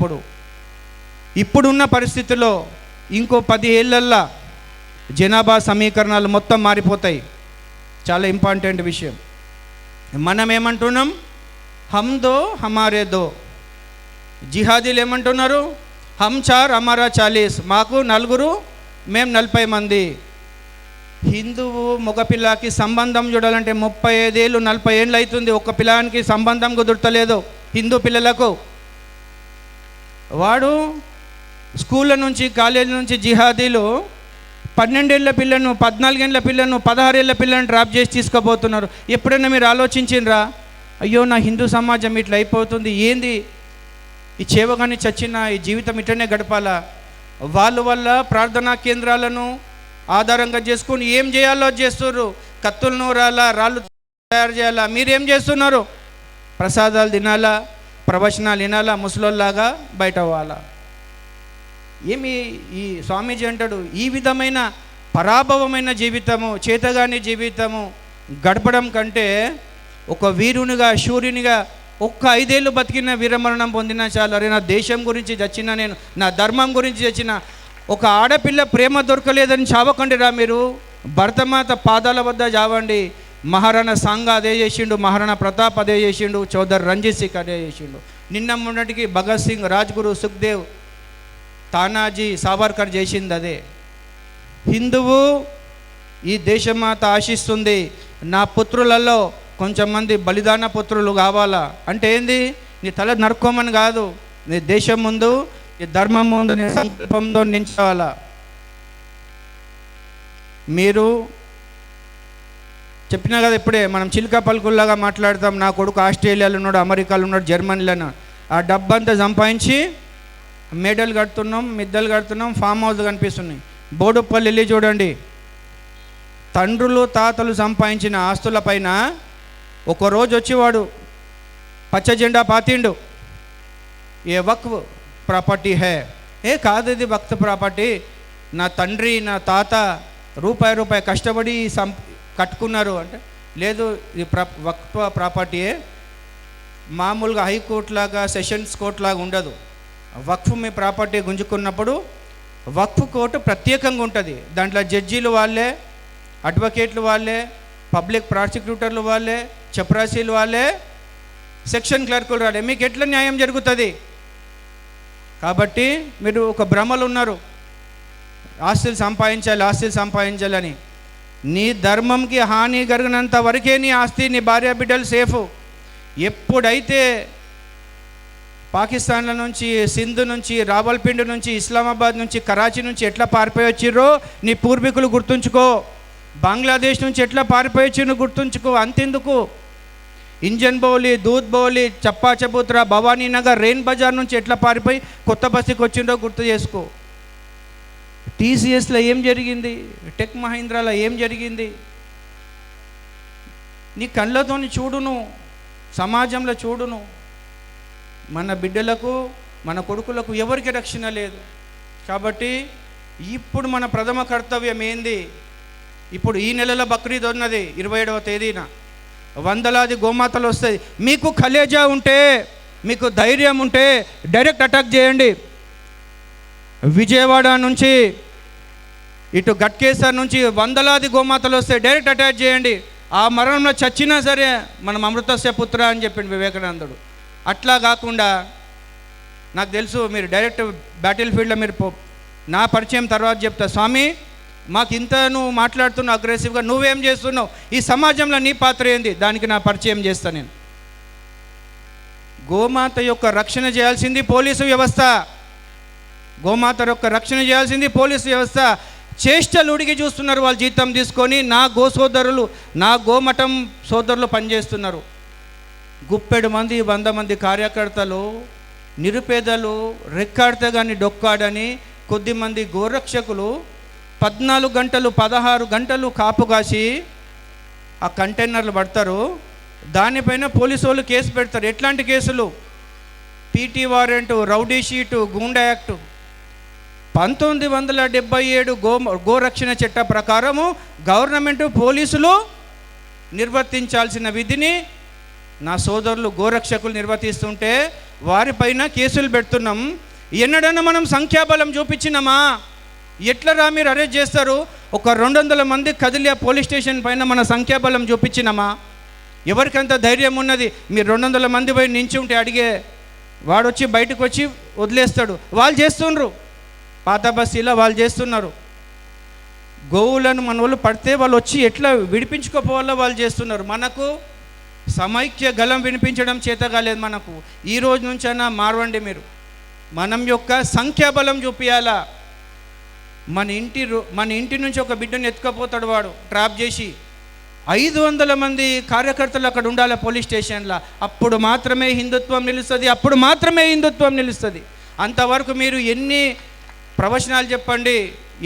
ఇప్పుడున్న పరిస్థితిలో ఇంకో 10 ఏళ్ళల్లో జనాభా సమీకరణాలు మొత్తం మారిపోతాయి. చాలా ఇంపార్టెంట్ విషయం. మనం ఏమంటున్నాం? హమ్ దో హమారే దో. జిహాదీలు ఏమంటున్నారు? హమ్ 4 హమారా 40. మాకు 4, మేము 40 మంది. హిందువు మగపిల్లకి సంబంధం చూడాలంటే 35 ఏళ్ళు 40 ఏళ్ళు అవుతుంది. ఒక్క పిల్లానికి సంబంధం కుదురుతలేదు హిందూ పిల్లలకు. వాడు స్కూళ్ళ నుంచి, కాలేజీ నుంచి జిహాదీలు 12 ఏళ్ళ పిల్లను, 14 ఏళ్ళ పిల్లను, 16 ఏళ్ళ పిల్లను డ్రాప్ చేసి తీసుకుపోతున్నారు. ఎప్పుడైనా మీరు ఆలోచించిండ్రా? అయ్యో నా హిందూ సమాజం ఇట్లా అయిపోతుంది, ఏంది ఈ చేవగాని చచ్చిన ఈ జీవితం ఇట్లనే గడపాలా? వాళ్ళు వల్ల ప్రార్థనా కేంద్రాలను ఆధారంగా చేసుకొని ఏం చేయాలో చేస్తున్నారు. కత్తులను రాళ్ళు తయారు చేయాలా? మీరేం చేస్తున్నారు? ప్రసాదాలు తినాలా, ప్రవచనాలు వినాలా, ముసలోళ్ళలాగా బయట అవ్వాలా? ఏమి ఈ స్వామీజీ అంటాడు, ఈ విధమైన పరాభవమైన జీవితము, చేతగాని జీవితము గడపడం కంటే ఒక వీరునిగా, శూర్యునిగా ఒక్క 5 ఏళ్ళు బతికిన వీరమరణం పొందినా చాలు. అరే నా దేశం గురించి చచ్చిన, నేను నా ధర్మం గురించి చచ్చిన. ఒక ఆడపిల్ల ప్రేమ దొరకలేదని చావకండిరా మీరు. భరతమాత పాదాల వద్ద చావండి. మహారాణా సాంగా అదే చేసిండు, మహారాణా ప్రతాప్ అదే చేసిండు, చౌదరి రంజిత్ సింగ్ అదే చేసిండు. నిన్న మొన్నటికి భగత్ సింగ్, రాజ్గురు, సుఖ్దేవ్, తానాజీ, సావర్కర్ చేసింది అదే. హిందువు ఈ దేశమాత ఆశిస్తుంది, నా పుత్రులలో కొంచెం మంది బలిదాన పుత్రులు కావాలా. అంటే ఏంది? నీ తల నరుక్కోమని కాదు, నీ దేశం ముందు, ఈ ధర్మం ముందు నీ సంకల్పంతో నించవాలా. మీరు చెప్పినా కదా ఇప్పుడే, మనం చిలుక పలుకుల్లాగా మాట్లాడతాం. నా కొడుకు ఆస్ట్రేలియాలో ఉన్నాడు, అమెరికాలో ఉన్నాడు, జర్మనీలో. ఆ డబ్బంతా సంపాదించి మేడలు కడుతున్నాం, మిద్దలు కడుతున్నాం, ఫామ్ హౌస్ కనిపిస్తున్నాయి. బోడుప్పల్లి వెళ్ళి చూడండి, తండ్రులు తాతలు సంపాదించిన ఆస్తుల పైన ఒకరోజు వచ్చేవాడు పచ్చ జెండా పాతిండు. ఏ వక్ఫ్ ప్రాపర్టీ హే? ఏ కాదు, ఇది వక్ఫ్ ప్రాపర్టీ. నా తండ్రి నా తాత రూపాయి కష్టపడి కట్టుకున్నారు అంటే, లేదు ఇది వక్ఫ్ ప్రాపర్టీయే. మామూలుగా హైకోర్టు లాగా, సెషన్స్ కోర్టు లాగా ఉండదు. వక్ఫ్ మీ ప్రాపర్టీ గుంజుకున్నప్పుడు వక్ఫ్ కోర్టు ప్రత్యేకంగా ఉంటుంది. దాంట్లో జడ్జీలు వాళ్ళే, అడ్వకేట్లు వాళ్ళే, పబ్లిక్ ప్రాసిక్యూటర్లు వాళ్ళే, చపరాసీలు వాళ్ళే, సెక్షన్ క్లర్కులు వాళ్ళే. మీకు ఎట్లా న్యాయం జరుగుతుంది? కాబట్టి మీరు ఒక భ్రమలు ఉన్నారు, ఆస్తులు సంపాదించాలని. నీ ధర్మంకి హాని కలిగినంత వరకే నీ ఆస్తి, నీ భార్య బిడ్డలు సేఫ్. ఎప్పుడైతే పాకిస్తాన్ల నుంచి, సింధు నుంచి, రావల్పిండి నుంచి, ఇస్లామాబాద్ నుంచి, కరాచీ నుంచి ఎట్లా పారిపోయి వచ్చిర్రో నీ పూర్వీకులు గుర్తుంచుకో. బంగ్లాదేశ్ నుంచి ఎట్లా పారిపోయి వచ్చిర్రో గుర్తుంచుకో. అంతెందుకు, ఇంజన్ బౌలి, దూద్ బౌలి, చప్పా చబూత్రా, భవానీనగర్, రెయిన్ బజార్ నుంచి ఎట్లా పారిపోయి కొత్త బస్తీకి వచ్చిండో గుర్తు చేసుకో. టీసీఎస్లో ఏం జరిగింది, టెక్ మహీంద్రాలో ఏం జరిగింది, నీ కళ్ళతోని చూడును, సమాజంలో చూడును. మన బిడ్డలకు, మన కొడుకులకు ఎవరికి రక్షణ లేదు. కాబట్టి ఇప్పుడు మన ప్రథమ కర్తవ్యం ఏంది? ఇప్పుడు ఈ నెలలో బక్రీద్ ఉన్నది, 27వ తేదీన వందలాది గోమాతలు వస్తాయి. మీకు కలేజా ఉంటే, మీకు ధైర్యం ఉంటే డైరెక్ట్ అటాక్ చేయండి. విజయవాడ నుంచి ఇటు గట్కేసర్ నుంచి వందలాది గోమాతలు వస్తాయి, డైరెక్ట్ అటాక్ చేయండి. ఆ మరణంలో చచ్చినా సరే మనం అమృతస్య పుత్ర అని చెప్పిండు వివేకానందుడు. అట్లా కాకుండా నాకు తెలుసు మీరు డైరెక్ట్ బ్యాటిల్ ఫీల్డ్లో మీరు నా పరిచయం తర్వాత చెప్తా, స్వామి మాకు ఇంత నువ్వు మాట్లాడుతున్నావు అగ్రెసివ్గా, నువ్వేం చేస్తున్నావు, ఈ సమాజంలో నీ పాత్ర ఏంది, దానికి నా పరిచయం చేస్తా. నేను గోమాత యొక్క రక్షణ చేయాల్సింది పోలీసు వ్యవస్థ. గోమాత యొక్క రక్షణ చేయాల్సింది పోలీసు వ్యవస్థ. చేష్టలు ఉడిగి చూస్తున్నారు వాళ్ళు జీతం తీసుకొని. నా గో సోదరులు, నా గోమఠం సోదరులు పనిచేస్తున్నారు. గుప్పెడు మంది 100 మంది కార్యకర్తలు, నిరుపేదలు, రెక్కాడితే కానీ డొక్కాడని కొద్దిమంది గోరక్షకులు 14 గంటలు 16 గంటలు కాపు కాసి ఆ కంటైనర్లు పడతారు. దానిపైన పోలీసు వాళ్ళు కేసు పెడతారు. ఎట్లాంటి కేసులు? PT warrant, rowdy sheet, goonda act. 1977 గోరక్షణ చట్ట ప్రకారము గవర్నమెంటు, పోలీసులు నిర్వర్తించాల్సిన విధిని నా సోదరులు గోరక్షకులు నిర్వర్తిస్తుంటే వారిపైన కేసులు పెడుతున్నాం. ఎన్నడన్నా మనం సంఖ్యాబలం చూపించినామా? ఎట్లరా మీరు అరెస్ట్ చేస్తారు? ఒక 200 మంది కదిలే పోలీస్ స్టేషన్ పైన మన సంఖ్యాబలం చూపించినామా? ఎవరికంత ధైర్యం ఉన్నది? మీరు 200 మంది పోయి నించి ఉంటే అడిగే వాడు వచ్చి బయటకు వచ్చి వదిలేస్తాడు. వాళ్ళు చేస్తుండ్రు, పాత బస్తీలో వాళ్ళు చేస్తున్నారు. గోవులను మన వాళ్ళు పడితే వాళ్ళు వచ్చి ఎట్లా విడిపించుకోపోవాలో వాళ్ళు చేస్తున్నారు. మనకు సమైక్య గలం వినిపించడం చేత కాలేదు. మనకు ఈ రోజు నుంచైనా మారవండి మీరు. మనం యొక్క సంఖ్యాబలం చూపించాలా. మన ఇంటి నుంచి ఒక బిడ్డను ఎత్తుకపోతాడు వాడు ట్రాప్ చేసి. 500 మంది కార్యకర్తలు అక్కడ ఉండాలి పోలీస్ స్టేషన్లో. అప్పుడు మాత్రమే హిందుత్వం నిలుస్తుంది, అప్పుడు మాత్రమే హిందుత్వం నిలుస్తుంది. అంతవరకు మీరు ఎన్ని ప్రవచనాలు చెప్పండి,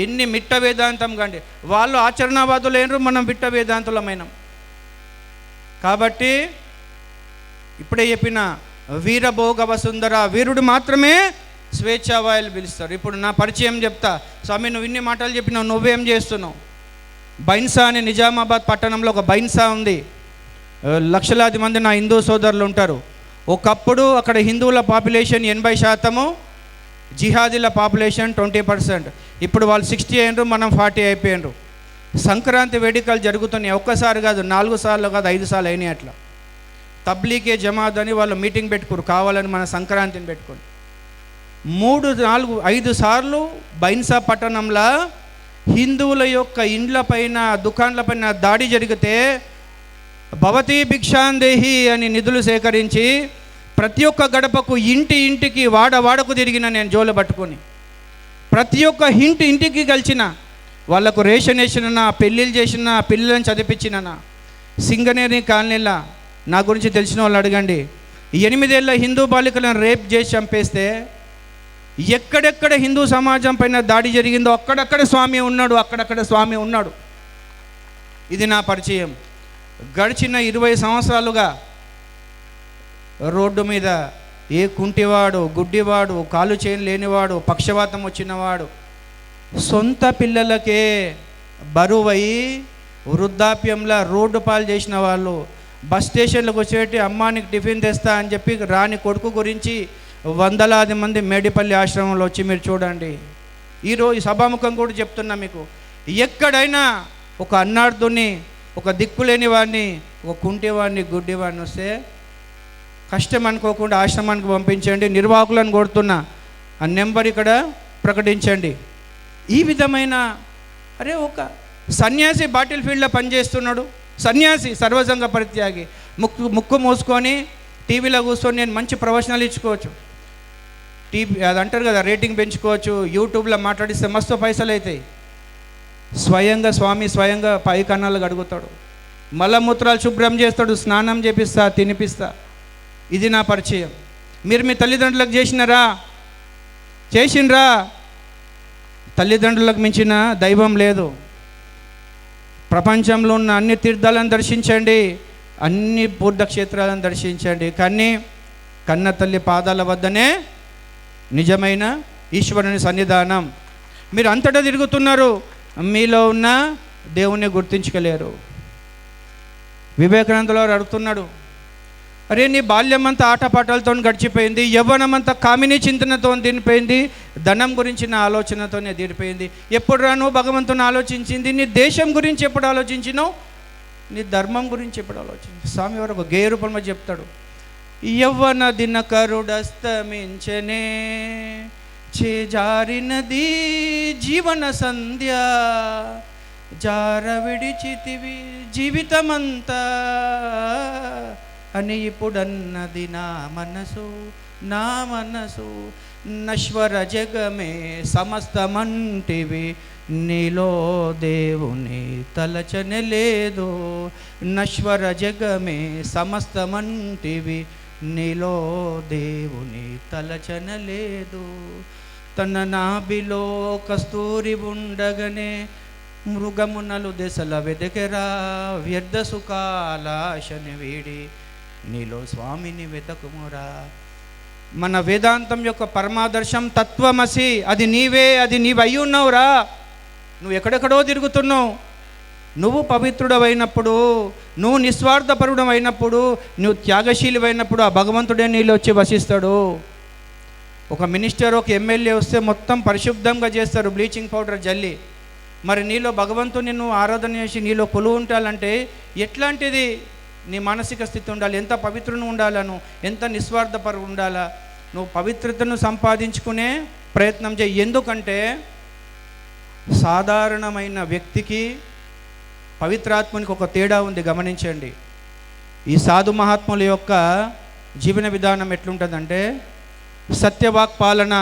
ఎన్ని మిట్ట వేదాంతం కండి, వాళ్ళు ఆచరణవాదులు అయినరు, మనం మిట్ట వేదాంతులమైనాం. కాబట్టి ఇప్పుడే చెప్పిన వీరభోగ వసుంధర, వీరుడు మాత్రమే స్వేచ్ఛావాయులు పిలుస్తారు. ఇప్పుడు నా పరిచయం చెప్తా. స్వామి నువ్వు ఇన్ని మాటలు చెప్పినావు, నువ్వేం చేస్తున్నావు? బైన్సా అని నిజామాబాద్ పట్టణంలో ఒక బైన్సా ఉంది. లక్షలాది మంది నా హిందూ సోదరులు ఉంటారు. ఒకప్పుడు అక్కడ హిందువుల పాపులేషన్ 80%, జిహాదీల పాపులేషన్ 20%. ఇప్పుడు వాళ్ళు 60 అయినరు, మనం 40 అయిపోయినరు. సంక్రాంతి వేడుకలు జరుగుతున్నాయి. ఒక్కసారి కాదు, 4 సార్లు కాదు, 5 సార్లు అయినాయి. అట్లా తబ్లీగే జమాత్ అని వాళ్ళు మీటింగ్ పెట్టుకోరు, కావాలని మన సంక్రాంతిని పెట్టుకొని 3, 4, 5 సార్లు బైన్సా పట్టణంలో హిందువుల యొక్క ఇండ్ల పైన, దుకాన్ల పైన దాడి జరిగితే భవతీ భిక్షాందేహి అని నిధులు సేకరించి ప్రతి ఒక్క గడపకు, ఇంటికి, వాడకు తిరిగిన నేను జోలు పట్టుకొని. ప్రతి ఒక్క ఇంటికి కలిసిన వాళ్ళకు రేషన్ వేసిన, పెళ్ళిళ్ళు చేసిన, పిల్లలను చదివించిన. సింగనేరి కాలనీలా నా గురించి తెలిసిన వాళ్ళు అడగండి. 8 ఏళ్ళ హిందూ బాలికలను రేప్ చేసి చంపేస్తే ఎక్కడెక్కడ హిందూ సమాజం పైన దాడి జరిగిందో అక్కడక్కడ స్వామి ఉన్నాడు. ఇది నా పరిచయం. గడిచిన 20 సంవత్సరాలుగా రోడ్డు మీద ఏ కుంటివాడు, గుడ్డివాడు, కాలు చేయని లేనివాడు, పక్షవాతం వచ్చినవాడు, సొంత పిల్లలకే బరువై వృద్ధాప్యంలో రోడ్డు పాలు చేసిన వాళ్ళు, బస్ స్టేషన్లకు వచ్చేటి అమ్మానికి టిఫిన్ తెస్తా అని చెప్పి రాని కొడుకు గురించి వందలాది మంది మేడిపల్లి ఆశ్రమంలో వచ్చి మీరు చూడండి. ఈరోజు సభాముఖం కూడా చెప్తున్నా మీకు, ఎక్కడైనా ఒక అన్నార్థుని, ఒక దిక్కులేని వాడిని, ఒక కుంటివాడిని, గుడ్డివాడిని వస్తే కష్టం అనుకోకుండా ఆశ్రమానికి పంపించండి. నిర్వాహకులను కోరుతున్నా, ఆ నెంబర్ ఇక్కడ ప్రకటించండి. ఈ విధమైన ఒక సన్యాసి బాటిల్ ఫీల్డ్లో పనిచేస్తున్నాడు, సన్యాసి సర్వసంగ పరిత్యాగి, ముక్కు మూసుకొని టీవీలో కూర్చొని నేను మంచి ప్రవచనాలు ఇచ్చుకోవచ్చు, టీవీ అది అంటారు కదా రేటింగ్ పెంచుకోవచ్చు, యూట్యూబ్లో మాట్లాడిస్తే మస్తు పైసలు అవుతాయి. స్వయంగా పై కన్నాలు గడుగుతాడు, మలమూత్రాలు శుభ్రం చేస్తాడు, స్నానం చేపిస్తా, తినిపిస్తా. ఇది నా పరిచయం. మీరు మీ తల్లిదండ్రులకు చేసినరా? తల్లిదండ్రులకు మించిన దైవం లేదు. ప్రపంచంలో ఉన్న అన్ని తీర్థాలను దర్శించండి, అన్ని బుద్ధక్షేత్రాలను దర్శించండి, కానీ కన్న తల్లి పాదాల వద్దనే నిజమైన ఈశ్వరుని సన్నిధానం. మీరు అంతటా తిరుగుతున్నారు, మీలో ఉన్న దేవుణ్ణి గుర్తించుకోలేరు. వివేకానందులు అడుగుతున్నాడు, అరే నీ బాల్యమంతా ఆటపాటలతో గడిచిపోయింది, యవ్వనమంతా కామినీ చింతనతో తీరిపోయింది, ధనం గురించి నా ఆలోచనతోనే తీరిపోయింది. ఎప్పుడు రాను భగవంతుని ఆలోచించింది, నీ దేశం గురించి ఎప్పుడు ఆలోచించినావు, నీ ధర్మం గురించి ఎప్పుడు ఆలోచించి. స్వామి వారు ఒక గేయ రూపంలో చెప్తాడు, యవ్వన దినకరుడస్తమించనే చేజారినది జీవన సంధ్య, జార విడిచితివి జీవితమంతా అని ఇప్పుడన్నది నా మనసు నశ్వర జగమే సమస్తమంటివి, నీలో దేవుని తలచనే లేదు. నశ్వర జగమే సమస్తమంటివి, నీలో దేవుని తలచన లేదు. తన నాభిలో కస్తూరి ఉండగనే మృగమునలు దశల వెదకెరా, వ్యర్థ సుఖాలాశని వీడి నీలో స్వామిని వెతకుమురా. మన వేదాంతం యొక్క పరమాదర్శం తత్వమసి, అది నీవే, అది నీవు అయి ఉన్నావురా. నువ్వు ఎక్కడెక్కడో తిరుగుతున్నావు. నువ్వు పవిత్రుడవైనప్పుడు, నువ్వు నిస్వార్థపరుడు అయినప్పుడు, నువ్వు త్యాగశీలివైనప్పుడు ఆ భగవంతుడే నీలో వచ్చి వసిస్తాడు. ఒక మినిస్టర్, ఒక ఎమ్మెల్యే వస్తే మొత్తం పరిశుద్ధంగా చేస్తారు, బ్లీచింగ్ పౌడర్ జల్లి. మరి నీలో భగవంతుని నువ్వు ఆరాధన చేసి నీలో కొలువు ఉండాలంటే ఎట్లాంటిది నీ మానసిక స్థితి ఉండాలి, ఎంత పవిత్రుని ఉండాలను, ఎంత నిస్వార్థపరు ఉండాలా. నువ్వు పవిత్రతను సంపాదించుకునే ప్రయత్నం చేయి. ఎందుకంటే సాధారణమైన వ్యక్తికి పవిత్రాత్మనికి ఒక తేడా ఉంది, గమనించండి. ఈ సాధు మహాత్ముల యొక్క జీవన విధానం ఎట్లుంటుందంటే సత్యవాక్ పాలన,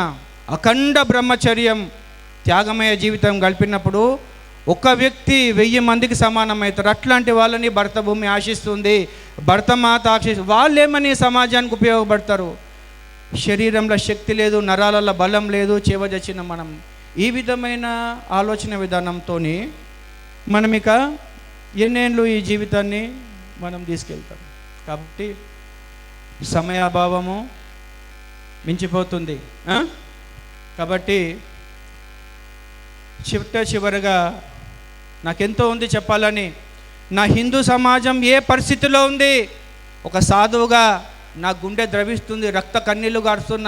అఖండ బ్రహ్మచర్యం, త్యాగమయ జీవితం గడిపినప్పుడు ఒక వ్యక్తి 1000 మందికి సమానమవుతారు. అట్లాంటి వాళ్ళని భరత భూమి ఆశిస్తుంది, భరతమాత ఆశిస్తుంది. వాళ్ళేమని సమాజానికి ఉపయోగపడతారు. శరీరంలో శక్తి లేదు, నరాలలో బలం లేదు, చేవజచ్చిన మనం. ఈ విధమైన ఆలోచన విధానంతో మనం ఇక ఎన్నేళ్ళు ఈ జీవితాన్ని మనం తీసుకెళ్తాం. కాబట్టి సమయాభావము మించిపోతుంది. కాబట్టి చివరగా నాకెంతో ఉంది చెప్పాలని. నా హిందూ సమాజం ఏ పరిస్థితిలో ఉంది, ఒక సాధువుగా నా గుండె ద్రవిస్తుంది, రక్త కన్నీళ్లు గారుస్తున్న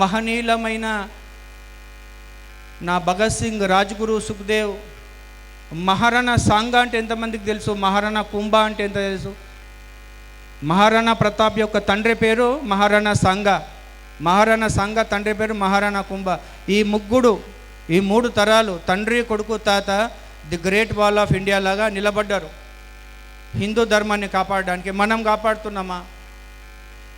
మహనీయులమైన నా భగత్ సింగ్, రాజ్గురు, సుఖ్దేవ్, మహారాణా సాంగా అంటే ఎంతమందికి తెలుసు, మహారాణా కుంభా అంటే ఎంత తెలుసు. మహారాణా ప్రతాప్ యొక్క తండ్రి పేరు మహారాణా సాంగా, మహారాణా సాంగా తండ్రి పేరు మహారాణా కుంభా. ఈ మూడు తరాలు, తండ్రి, కొడుకు, తాత, the great wall of India లాగా నిలబడ్డారు హిందూ ధర్మాన్ని కాపాడడానికి. మనం కాపాడుతున్నామా?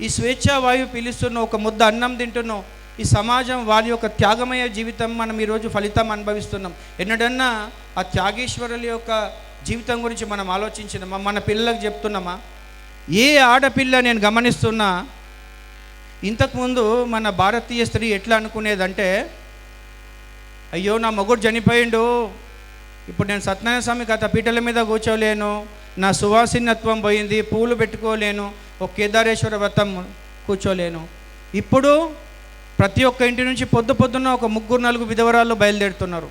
ఈ స్వేచ్ఛా వాయువు పీలుస్తున్నాం, ఒక ముద్ద అన్నం తింటున్నాం. ఈ సమాజం వారి యొక్క త్యాగమయ జీవితం మనం ఈరోజు ఫలితం అనుభవిస్తున్నాం. ఎన్నడన్నా ఆ త్యాగేశ్వరుల యొక్క జీవితం గురించి మనం ఆలోచించినామా? మన పిల్లలకు చెప్తున్నామా? ఏ ఆడపిల్ల, నేను గమనిస్తున్నా, ఇంతకుముందు మన భారతీయ స్త్రీ ఎట్లా అనుకునేదంటే, అయ్యో నా మొగుడు చనిపోయిండు, ఇప్పుడు నేను సత్యనారాయణ స్వామి కథ పీటల మీద కూర్చోలేను, నా సువాసినత్వం పోయింది, పూలు పెట్టుకోలేను, ఒక కేదారేశ్వర వ్రతం కూర్చోలేను. ఇప్పుడు ప్రతి ఒక్క ఇంటి నుంచి పొద్దున్న ఒక 3-4 విధవరాలు బయలుదేరుతున్నారు.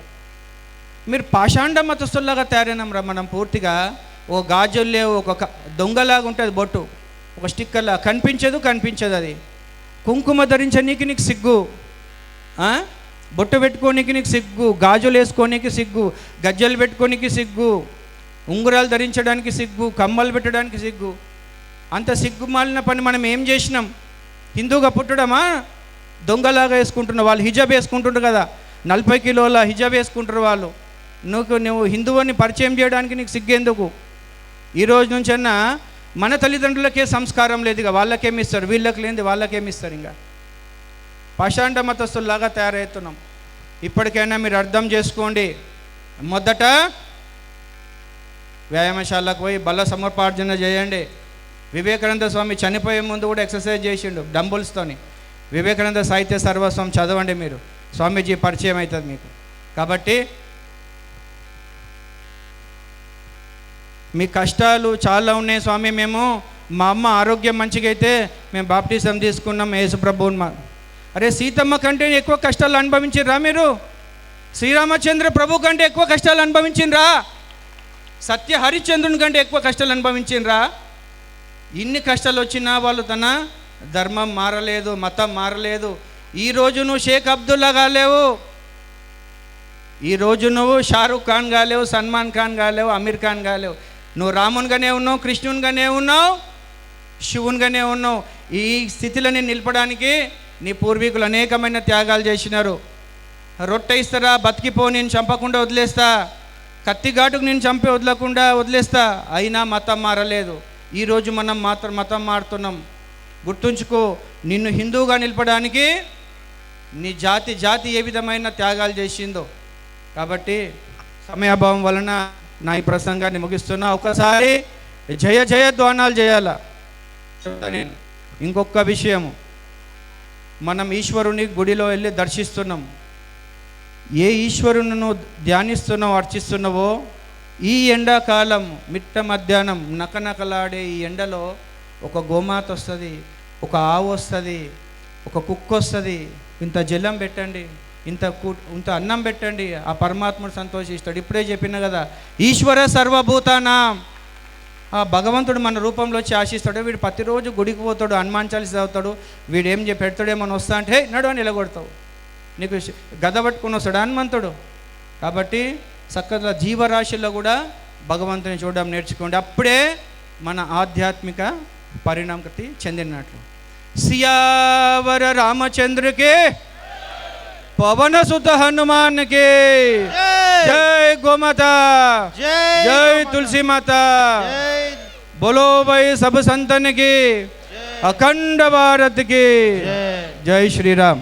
మీరు పాషాండ మతస్థుల్లాగా తయారైనాం రా మనం. పూర్తిగా ఒక గాజులు లేవు, ఒక దొంగలాగా ఉంటుంది బొట్టు, ఒక స్టిక్కర్లా కనిపించదు. అది కుంకుమ ధరించనీకి నీకు సిగ్గు. బొట్టు పెట్టుకోనికి నీకు సిగ్గు, గాజులు వేసుకోనికి సిగ్గు, గజ్జలు పెట్టుకోనికి సిగ్గు, ఉంగరాలు ధరించడానికి సిగ్గు, కమ్మలు పెట్టడానికి సిగ్గు. అంత సిగ్గుమాలిన పని మనం ఏం చేసినాం? హిందూగా పుట్టడమా? దొంగలాగా వేసుకుంటున్న వాళ్ళు హిజాబ్ వేసుకుంటుండ్రు కదా, 40 కిలోల హిజాబ్ వేసుకుంటారు వాళ్ళు. నువ్వు హిందువుని పరిచయం చేయడానికి నీకు సిగ్గేందుకు? ఈ రోజు నుంచన్నా మన తల్లిదండ్రులకే సంస్కారం లేదు, ఇక వాళ్ళకేమి ఇస్తారు? వీళ్ళకి లేనిది వాళ్ళకేమి ఇస్తారు? ఇంకా పాషాండ మతస్థుల్లాగా తయారవుతున్నాం. ఇప్పటికైనా మీరు అర్థం చేసుకోండి. మొదట వ్యాయామశాలకు పోయి బల సమర్పార్జన చేయండి. వివేకానంద స్వామి చనిపోయే ముందు కూడా ఎక్సర్సైజ్ చేసిండు డంబుల్స్తోని. వివేకానంద సాహిత్య సర్వస్వం చదవండి మీరు, స్వామీజీ పరిచయం అవుతుంది మీకు. కాబట్టి మీ కష్టాలు చాలా ఉన్నాయి స్వామి. మా అమ్మ ఆరోగ్యం మంచిగా అయితే మేము బాప్టిజం తీసుకున్నాం యేసు ప్రభువుని. అరే సీతమ్మ కంటే ఎక్కువ కష్టాలు అనుభవించిర్రా మీరు? శ్రీరామచంద్ర ప్రభు కంటే ఎక్కువ కష్టాలు అనుభవించినరా? సత్య హరిశ్చంద్రుని కంటే ఎక్కువ కష్టాలు అనుభవించినరా? ఇన్ని కష్టాలు వచ్చినా వాళ్ళు తన ధర్మం మారలేదు, మతం మారలేదు. ఈరోజు నువ్వు షేక్ అబ్దుల్లా కాలేవు, ఈరోజు నువ్వు షారూక్ ఖాన్ కాలేవు, సల్మాన్ ఖాన్ కాలేవు, అమీర్ ఖాన్ కాలేవు. నువ్వు రామునిగానే ఉన్నావు, కృష్ణునిగానే ఉన్నావు, శివునిగానే ఉన్నావు. ఈ స్థితిలో నిలపడానికి నీ పూర్వీకులు అనేకమైన త్యాగాలు చేసినారు. రొట్టె ఇస్తారా? బతికిపో, నేను చంపకుండా వదిలేస్తా. కత్తిఘాటుకు నేను చంపి వదలకుండా వదిలేస్తా. అయినా మతం మారలేదు. ఈరోజు మనం మాత్రం మతం మారుతున్నాం. గుర్తుంచుకో, నిన్ను హిందువుగా నిలపడానికి నీ జాతి ఏ విధమైన త్యాగాలు చేసిందో. కాబట్టి సమయాభావం వలన నా ఈ ప్రసంగాన్ని ముగిస్తున్నా. ఒకసారి జయ జయ ధ్వానాలు చేయాల. ఇంకొక విషయము, మనం ఈశ్వరుని గుడిలో వెళ్ళి దర్శిస్తున్నాం. ఏ ఈశ్వరుని ధ్యానిస్తున్నావో, అర్చిస్తున్నావో, ఈ ఎండాకాలం మిట్ట మధ్యాహ్నం నకనకలాడే ఈ ఎండలో ఒక గోమాత వస్తుంది, ఒక ఆవు వస్తుంది, ఒక కుక్క వస్తుంది. ఇంత జలం పెట్టండి, ఇంత అన్నం పెట్టండి, ఆ పరమాత్ముడు సంతోషిస్తాడు. ఇప్పుడే చెప్పిన కదా, ఈశ్వర సర్వభూతానాం. ఆ భగవంతుడు మన రూపంలో వచ్చి ఆశిస్తాడు. వీడు ప్రతిరోజు గుడికి పోతాడు, హనుమాన్ చాలీసా చదువుతాడు. వీడు ఏం పెడతాడేమని వస్తా అంటే నడు అని నిలగొడతావు. నీకు గద పట్టుకుని వస్తాడు హనుమంతుడు. కాబట్టి చక్కగా జీవరాశిలో కూడా భగవంతుని చూడడం నేర్చుకోండి. అప్పుడే మన ఆధ్యాత్మిక పరిణామతి చెందినట్లు. సియావర రామచంద్రకే, పవన సుత హనుమాన్కే, జై గోమాతా, జై తులసి మాతా, बोलो भाई सब संतन की, अखंड भारत की, जय श्री राम।